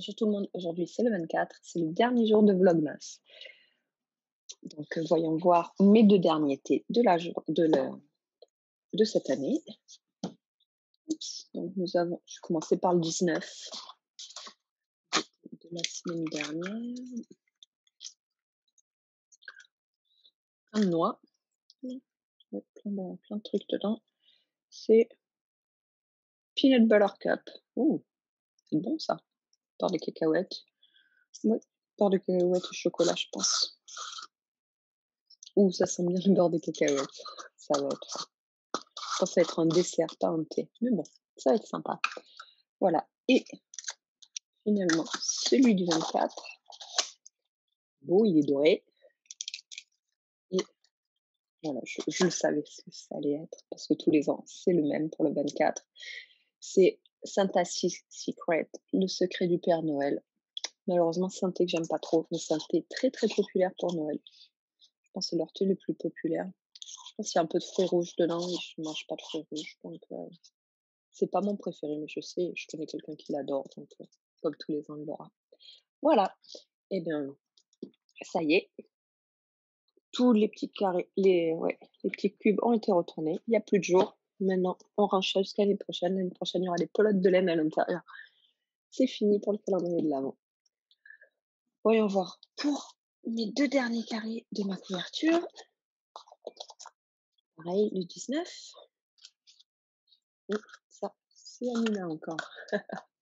Bonjour tout le monde, aujourd'hui c'est le 24, c'est le dernier jour de Vlogmas. Donc voyons voir mes deux derniers thés de cette année. Oups, donc je vais commencer par le 19 de la semaine dernière. Un de noix, ouais, plein de trucs dedans. C'est Peanut Butter Cup. Ouh, c'est bon ça. Beurre de cacahuètes. Ouais, beurre de cacahuètes au chocolat, je pense. Ouh, ça sent bien le beurre de cacahuètes. Ça va être. Je pense que ça va être un dessert, pas un thé. Mais bon, ça va être sympa. Voilà. Et finalement, celui du 24, beau, il est doré. Et voilà, je le savais ce que ça allait être, parce que tous les ans, c'est le même pour le 24. C'est Santa's Secret, le secret du Père Noël. Malheureusement, c'est un thé que j'aime pas trop, mais c'est un thé très très populaire pour Noël. Je pense que c'est leur thé le plus populaire. Je pense qu'il y a un peu de fruits rouges dedans, et je mange pas de fruits rouges, donc c'est pas mon préféré, mais je connais quelqu'un qui l'adore, donc comme tous les ans, il l'aura. Voilà. Et bien, ça y est, tous les petits carrés, les petits cubes ont été retournés. Il n'y a plus de jours. Maintenant, on range jusqu'à l'année prochaine. L'année prochaine, il y aura des pelotes de laine à l'intérieur. C'est fini pour le calendrier de l'Avent. Voyons voir pour mes deux derniers carrés de ma couverture. Pareil, le 19. Et ça, c'est Amina encore.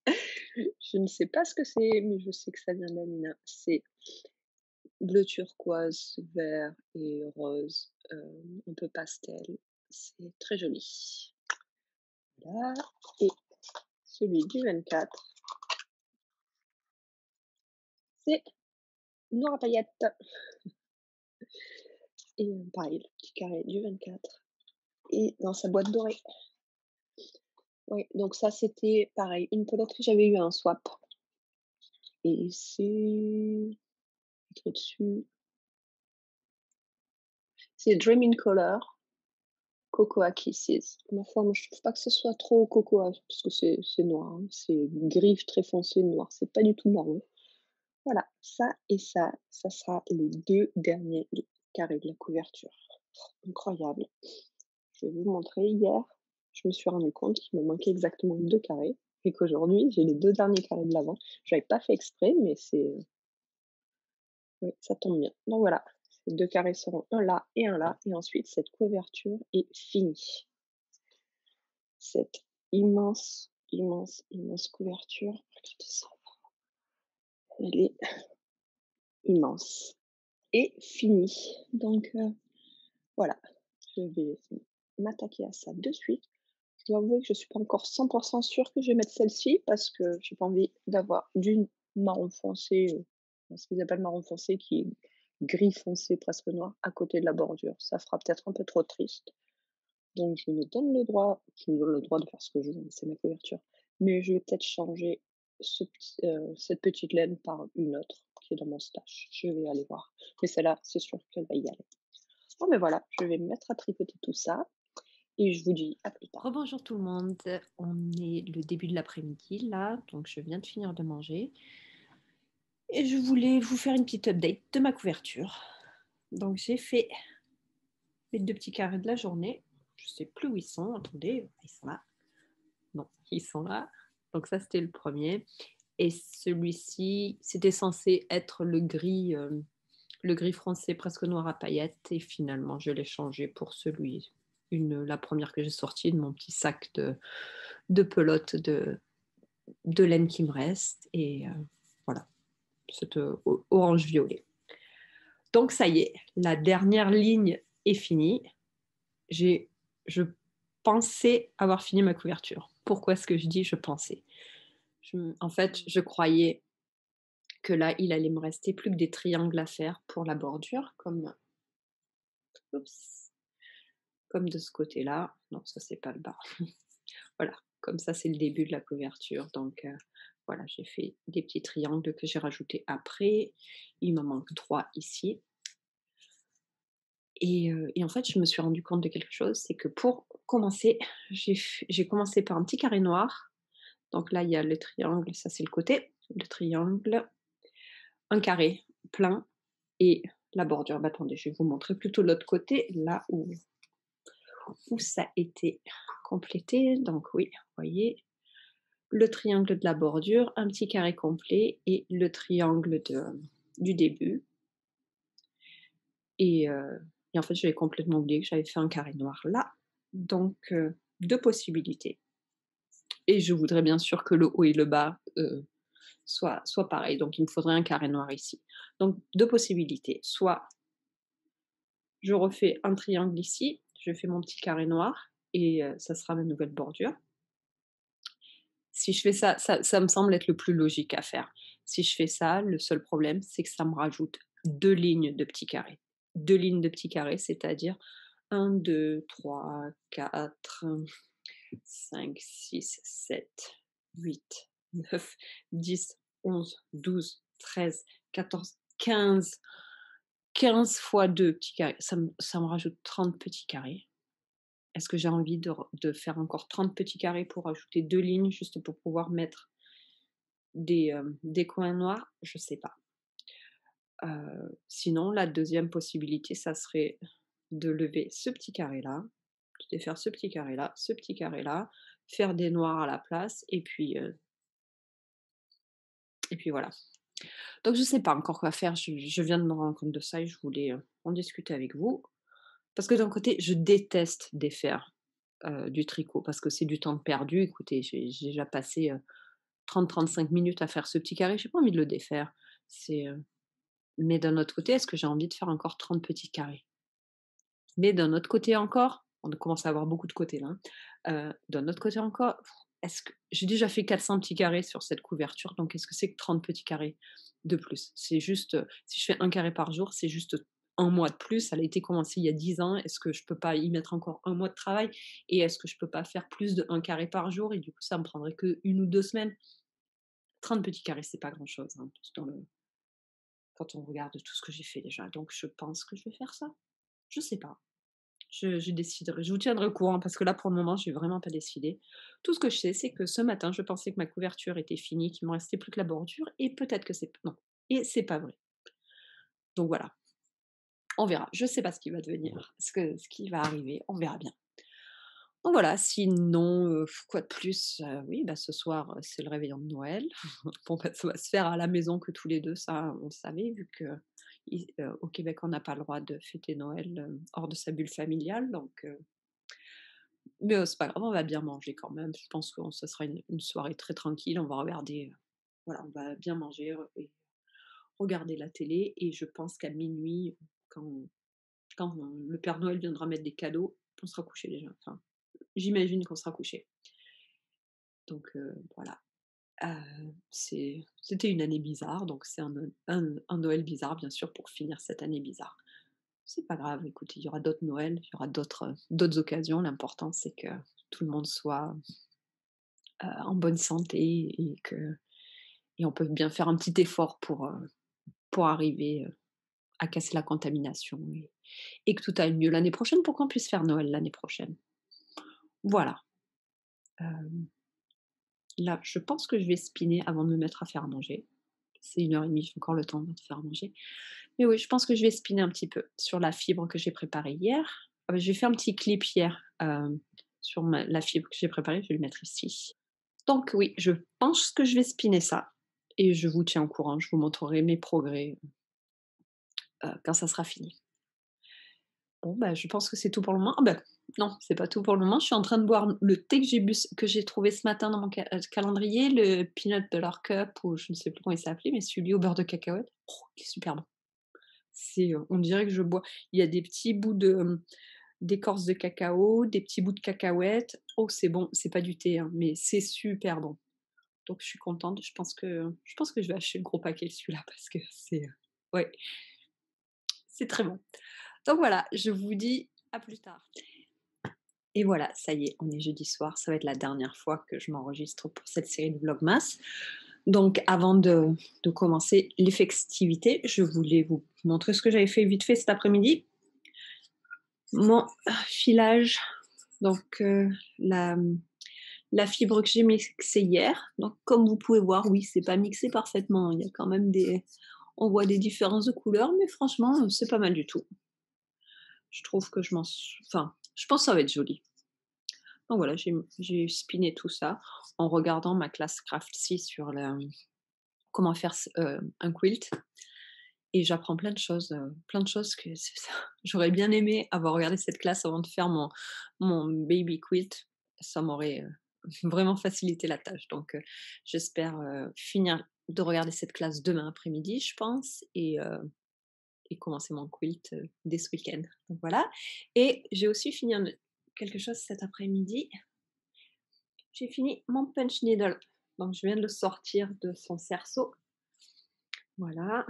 Je ne sais pas ce que c'est, mais je sais que ça vient d'Amina. C'est bleu turquoise, vert et rose, un peu pastel. C'est très joli. Voilà. Et celui du 24, c'est noir à paillettes. Et pareil, le petit carré du 24. Et dans sa boîte dorée. Oui, donc ça, c'était pareil, une pelote que j'avais eu un swap. Et c'est écrit dessus. C'est Dream in Color, Cocoa Kisses. Ma foi, moi, je trouve pas que ce soit trop cocoa, parce que c'est noir. Hein. C'est gris très foncé noir. C'est pas du tout marron. Voilà, ça et ça sera les deux derniers carrés de la couverture. Incroyable. Je vais vous montrer. Hier, je me suis rendu compte qu'il me manquait exactement 2 carrés et qu'aujourd'hui, j'ai les 2 derniers carrés de l'avant. Je n'avais pas fait exprès, mais oui, ça tombe bien. Donc voilà, ces 2 carrés seront un là et ensuite cette couverture est finie. Cette immense, immense, immense couverture, regardez ça, elle est immense et finie. Donc voilà, je vais m'attaquer à ça de suite. Je dois avouer que je suis pas encore 100 sûre que je vais mettre celle-ci parce que j'ai pas envie d'avoir du marron foncé, ce qu'ils appellent marron foncé qui est gris foncé presque noir à côté de la bordure. Ça fera peut-être un peu trop triste. Donc je me donne le droit de faire ce que je veux, c'est ma couverture. Mais je vais peut-être changer cette petite laine par une autre qui est dans mon stash. Je vais aller voir. Mais celle-là, c'est sûr qu'elle va y aller. Bon, mais voilà, je vais me mettre à tricoter tout ça et je vous dis à plus tard. Rebonjour tout le monde, on est le début de l'après-midi là, donc je viens de finir de manger et je voulais vous faire une petite update de ma couverture. Donc j'ai fait les deux petits carrés de la journée, je sais plus où ils sont, attendez, ils sont là. Non, ils sont là. Donc ça c'était le premier et celui-ci c'était censé être le gris français presque noir à paillettes et finalement je l'ai changé pour la première que j'ai sortie de mon petit sac de pelote de laine qui me reste et voilà, c'est orange-violet. Donc ça y est, la dernière ligne est finie. Je pensais avoir fini ma couverture. Pourquoi est-ce que je dis je pensais En fait, je croyais que là, il allait me rester plus que des triangles à faire pour la bordure, oups, comme de ce côté-là. Non, ça, c'est pas le bas. Voilà, comme ça, c'est le début de la couverture. Donc, voilà, j'ai fait des petits triangles que j'ai rajoutés après. Il me manque 3 ici. Et en fait, je me suis rendu compte de quelque chose, c'est que pour commencer, j'ai commencé par un petit carré noir. Donc là, il y a le triangle, ça c'est le côté. le triangle, un carré plein et la bordure. Bah, attendez, je vais vous montrer plutôt l'autre côté, là où ça a été complété. Donc oui, vous voyez, le triangle de la bordure, un petit carré complet et le triangle du début. Et en fait, j'avais complètement oublié que j'avais fait un carré noir là. Donc, 2 possibilités. Et je voudrais bien sûr que le haut et le bas soient pareils. Donc, il me faudrait un carré noir ici. Donc, 2 possibilités. Soit je refais un triangle ici, je fais mon petit carré noir et ça sera ma nouvelle bordure. Si je fais ça, ça me semble être le plus logique à faire. Si je fais ça, le seul problème, c'est que ça me rajoute 2 lignes de petits carrés. 2 lignes de petits carrés, c'est-à-dire 1, 2, 3, 4, 5, 6, 7, 8, 9, 10, 11, 12, 13, 14, 15. 15 fois 2 petits carrés, ça me rajoute 30 petits carrés. Est-ce que j'ai envie de faire encore 30 petits carrés pour ajouter 2 lignes juste pour pouvoir mettre des coins noirs? Je sais pas. Sinon, la deuxième possibilité, ça serait de lever ce petit carré-là, de faire ce petit carré-là, ce petit carré-là, faire des noirs à la place et puis voilà. Donc je sais pas encore quoi faire, je viens de me rendre compte de ça et je voulais, en discuter avec vous. Parce que d'un côté, je déteste défaire, du tricot parce que c'est du temps perdu. Écoutez, j'ai déjà passé, 30-35 minutes à faire ce petit carré, j'ai pas envie de le défaire. C'est, mais d'un autre côté, est-ce que j'ai envie de faire encore 30 petits carrés? Mais d'un autre côté encore, on commence à avoir beaucoup de côtés là, hein, d'un autre côté encore, est-ce que j'ai déjà fait 400 petits carrés sur cette couverture, donc est-ce que c'est que 30 petits carrés de plus? C'est juste, si je fais un carré par jour, c'est juste un mois de plus. Elle a été commencée il y a 10 ans. Est-ce que je peux pas y mettre encore un mois de travail? Et est-ce que je peux pas faire plus de 1 carré par jour? Et du coup, ça me prendrait que 1 ou 2 semaines. 30 petits carrés, c'est pas grand-chose, hein, quand on regarde tout ce que j'ai fait déjà. Donc je pense que je vais faire ça. Je sais pas. Je déciderai. Je vous tiendrai au courant parce que là, pour le moment, j'ai vraiment pas décidé. Tout ce que je sais, c'est que ce matin, je pensais que ma couverture était finie, qu'il me restait plus que la bordure et peut-être que c'est non et c'est pas vrai. Donc voilà, on verra. Je sais pas ce qui va devenir, ce qui va arriver, on verra bien. Donc voilà, sinon, quoi de plus? Oui, bah, ce soir, c'est le réveillon de Noël. Bon, bah, ça va se faire à la maison que tous les 2, ça, on le savait vu qu'au Québec, on n'a pas le droit de fêter Noël, hors de sa bulle familiale donc mais c'est pas grave, on va bien manger quand même. Je pense que ce sera une soirée très tranquille. On va regarder, voilà, on va bien manger, et regarder la télé et je pense qu'à minuit, quand quand le Père Noël viendra mettre des cadeaux, on sera couché déjà. Enfin, j'imagine qu'on sera couché. Donc voilà. C'était une année bizarre, donc c'est un Noël bizarre, bien sûr, pour finir cette année bizarre. C'est pas grave, écoutez, il y aura d'autres Noëls, il y aura d'autres occasions. L'important, c'est que tout le monde soit en bonne santé et on peut bien faire un petit effort pour arriver, à casser la contamination et que tout aille mieux l'année prochaine pour qu'on puisse faire Noël l'année prochaine. Voilà, hem, là, je pense que je vais spinner avant de me mettre à faire à manger. C'est 1h30, j'ai encore le temps de faire à manger. Mais oui, je pense que je vais spinner un petit peu sur la fibre que j'ai préparée hier. Ah bah, j'ai fait un petit clip hier, sur la fibre que j'ai préparée, je vais le mettre ici. Donc oui, je pense que je vais spinner ça et je vous tiens au courant. Je vous montrerai mes progrès, quand ça sera fini. Bon, bah, je pense que c'est tout pour le moment. Ah bah, non, c'est pas tout pour le moment. Je suis en train de boire le thé que j'ai trouvé ce matin dans mon calendrier, le peanut butter cup ou je ne sais plus comment il s'appelait, mais celui au beurre de cacahuète. Oh, il est super bon. On dirait que je bois il y a des petits bouts d'écorce de cacao, des petits bouts de cacahuètes. Oh, c'est bon, c'est pas du thé, hein, mais c'est super bon. Donc je suis contente. Je pense que je vais acheter le gros paquet celui-là parce que ouais, c'est très bon. Donc voilà, je vous dis à plus tard. Et voilà, ça y est, on est jeudi soir. Ça va être la dernière fois que je m'enregistre pour cette série de Vlogmas. Donc avant de commencer les festivités, je voulais vous montrer ce que j'avais fait vite fait cet après-midi. Mon filage, donc la fibre que j'ai mixée hier. Donc, comme vous pouvez voir, oui, c'est pas mixé parfaitement. Il y a quand même on voit des différences de couleurs, mais franchement, c'est pas mal du tout. Je trouve que enfin, je pense que ça va être joli. Donc voilà, j'ai spiné tout ça en regardant ma classe Craftsy sur comment faire un quilt. Et j'apprends plein de choses que j'aurais bien aimé avoir regardé cette classe avant de faire mon baby quilt. Ça m'aurait vraiment facilité la tâche. Donc, j'espère finir de regarder cette classe demain après-midi, je pense, et commencer mon quilt dès ce week-end. Donc voilà. Et j'ai aussi fini quelque chose cet après-midi. J'ai fini mon punch needle. Donc, je viens de le sortir de son cerceau. Voilà.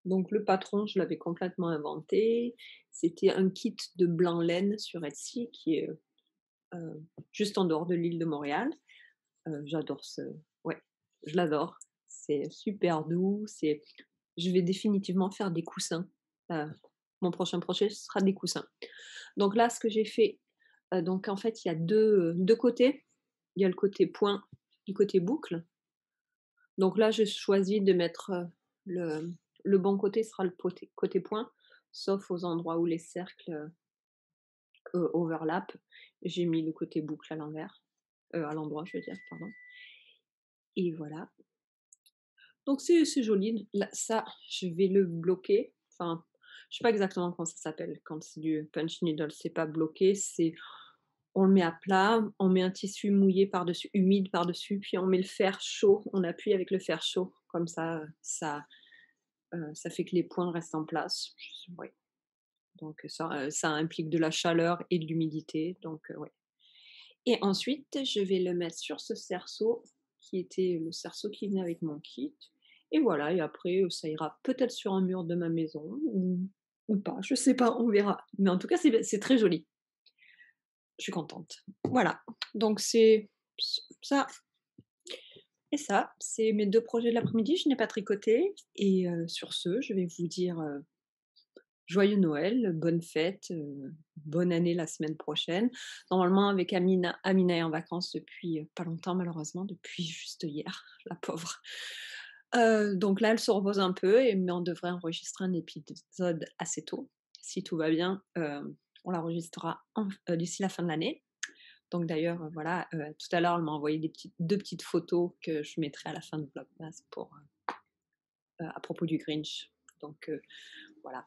Donc le patron, je l'avais complètement inventé. C'était un kit de blanc laine sur Etsy qui est, juste en dehors de l'île de Montréal. J'adore ouais, je l'adore. C'est super doux, je vais définitivement faire des coussins. Mon prochain projet, ce sera des coussins. Donc là, ce que j'ai fait, donc en fait, il y a 2 côtés. Il y a le côté point, le côté boucle. Donc là, j'ai choisi de mettre, le le bon côté sera le côté point, sauf aux endroits où les cercles, overlappent. J'ai mis le côté boucle à l'envers, à l'endroit, je veux dire, pardon, et voilà. Donc c'est joli. Là, ça, je vais le bloquer. Enfin, je sais pas exactement comment ça s'appelle quand c'est du punch needle, c'est pas bloqué, on le met à plat, on met un tissu mouillé par-dessus, humide par-dessus, puis on met le fer chaud, on appuie avec le fer chaud, comme ça fait que les points restent en place. Ouais, donc ça implique de la chaleur et de l'humidité, donc ouais. Et ensuite, je vais le mettre sur ce cerceau, qui était le cerceau qui venait avec mon kit, et voilà, et après, ça ira peut-être sur un mur de ma maison ou pas, je sais pas, on verra. Mais en tout cas, c'est très joli. Je suis contente. Voilà, donc c'est ça et ça, c'est mes 2 projets de l'après-midi. Je n'ai pas tricoté et sur ce, je vais vous dire, joyeux Noël, bonne fête, bonne année la semaine prochaine. Normalement avec Amina est en vacances depuis, pas longtemps malheureusement, depuis juste hier, la pauvre. Donc là, elle se repose un peu mais on devrait enregistrer un épisode assez tôt. Si tout va bien, on l'enregistrera d'ici la fin de l'année. Donc d'ailleurs, voilà, tout à l'heure, elle m'a envoyé 2 petites photos que je mettrai à la fin du vlogmas à propos du Grinch. Donc voilà.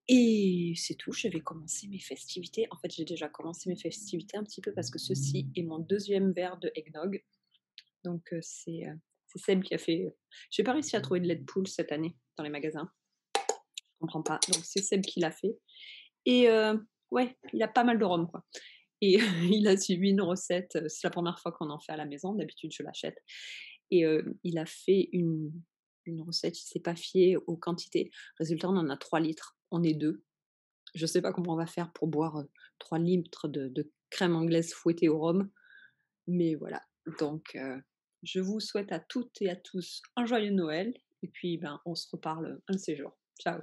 Et c'est tout, je vais commencer mes festivités. En fait, j'ai déjà commencé mes festivités un petit peu parce que ceci est mon deuxième verre de eggnog. Donc c'est Seb qui a fait, j'ai pas réussi à trouver de lait de poule cette année dans les magasins. Je comprends pas. Donc c'est Seb qui l'a fait et ouais, il a pas mal de rhum, quoi, et il a suivi une recette, c'est la première fois qu'on en fait à la maison, d'habitude je l'achète, et il a fait une recette, il s'est pas fié aux quantités. Résultat, on en a 3 litres, on est 2. Je sais pas comment on va faire pour boire, 3 litres de crème anglaise fouettée au rhum, mais voilà. Donc je vous souhaite à toutes et à tous un joyeux Noël et puis, ben, on se reparle un de ces jours. Ciao.